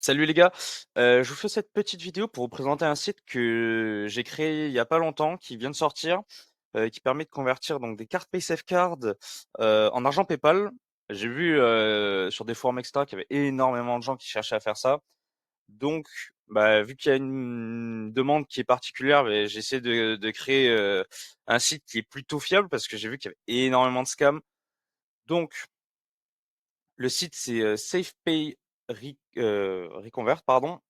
Salut les gars, je vous fais cette petite vidéo pour vous présenter un site que j'ai créé il y a pas longtemps, qui vient de sortir, qui permet de convertir donc des cartes PaySafeCard, en argent PayPal. J'ai vu, sur des forums et cetera qu'il y avait énormément de gens qui cherchaient à faire ça. Donc, bah, vu qu'il y a une demande qui est particulière, beh, j'ai essayé de créer, un site qui est plutôt fiable parce que j'ai vu qu'il y avait énormément de scams. Donc le site c'est, SafePay Reconvert, pardon.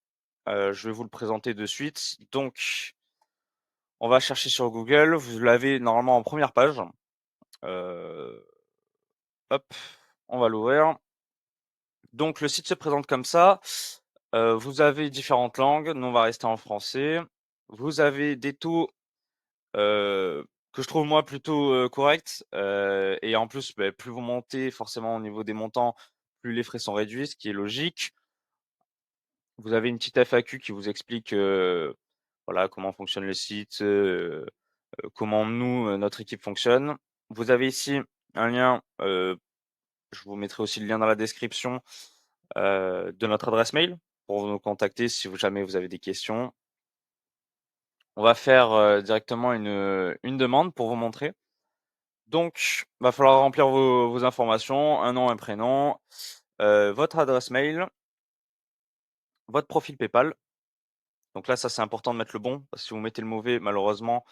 Je vais vous le présenter de suite. Donc, on va chercher sur Google. Vous l'avez normalement en première page. Heu, hop, on va l'ouvrir. Donc le site se présente comme ça. Vous avez différentes langues. Nous, on va rester en français. Vous avez des taux, que je trouve moi plutôt, corrects, et en plus, beh, plus vous montez forcément au niveau des montants, plus les frais sont réduits, ce qui est logique. Vous avez une petite FAQ qui vous explique, voilà, comment fonctionne le site, comment nous, notre équipe fonctionne. Vous avez ici un lien, je vous mettrai aussi le lien dans la description, de notre adresse mail pour nous contacter si jamais vous avez des questions. On va faire, directement une demande pour vous montrer. Donc, va falloir remplir vos informations, un nom, un prénom, votre adresse mail, votre profil PayPal. Donc là, ça, c'est important de mettre le bon, parce que si vous mettez le mauvais, malheureusement,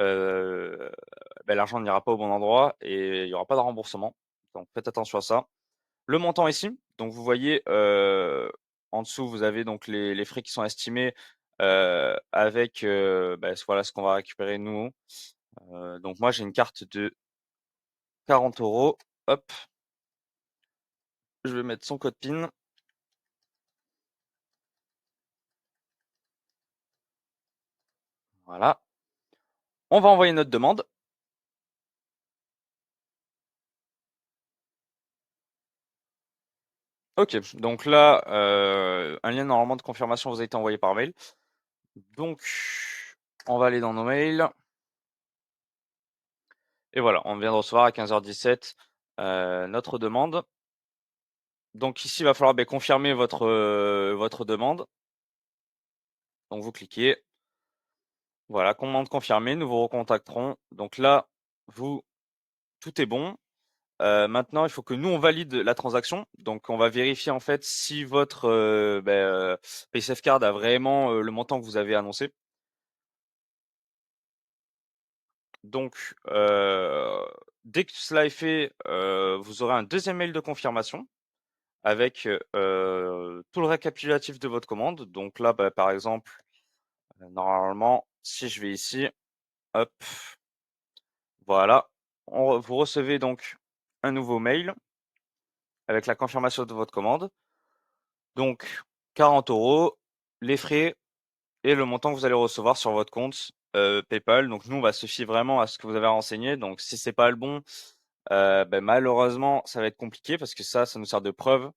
heu, l'argent n'ira pas au bon endroit et il y aura pas de remboursement. Donc faites attention à ça. Le montant ici, donc vous voyez, en dessous, vous avez donc les frais qui sont estimés, avec, voilà ce qu'on va récupérer nous. Donc moi, j'ai une carte de 40 €. Hop, je vais mettre son code PIN. Voilà. On va envoyer notre demande. OK, donc là, un lien normalement de confirmation vous a été envoyé par mail. Donc on va aller dans nos mails et voilà, on vient de recevoir à 15h17, notre demande. Donc ici, il va falloir, confirmer votre demande. Donc vous cliquez, voilà, commande confirmée, nous vous recontacterons. Donc là, vous tout est bon. Maintenant, il faut que nous, on valide la transaction. Donc on va vérifier, en fait, si votre, PaySafeCard a vraiment, le montant que vous avez annoncé. Donc, dès que cela est fait, vous aurez un deuxième mail de confirmation avec, tout le récapitulatif de votre commande. Donc là, par exemple, normalement, si je vais ici, hop, voilà, vous recevez donc un nouveau mail avec la confirmation de votre commande. Donc 40 €, les frais et le montant que vous allez recevoir sur votre compte, PayPal. Donc nous, on va se fier vraiment à ce que vous avez renseigné. Donc si c'est pas le bon, malheureusement, ça va être compliqué parce que ça nous sert de preuve.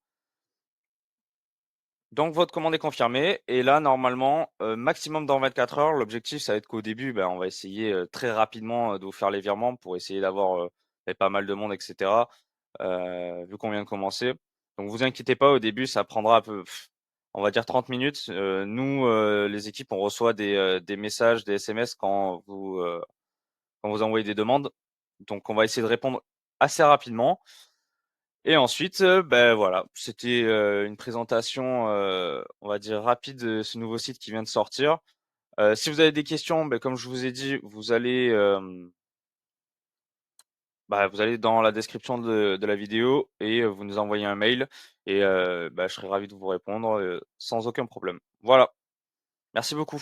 Donc votre commande est confirmée et là normalement, maximum dans 24 heures. L'objectif, ça va être qu'au début, on va essayer, très rapidement, de vous faire les virements pour essayer d'avoir, pas mal de monde et cetera, vu qu'on vient de commencer. Donc vous inquiétez pas, au début, ça prendra un peu, on va dire 30 minutes. Nous, les équipes, on reçoit des messages, des SMS quand vous envoyez des demandes. Donc on va essayer de répondre assez rapidement. Et ensuite, voilà, c'était, une présentation, on va dire rapide de ce nouveau site qui vient de sortir. Si vous avez des questions, comme je vous ai dit, vous allez dans la description de la vidéo et vous nous envoyez un mail et je serai ravi de vous répondre, sans aucun problème. Voilà, merci beaucoup.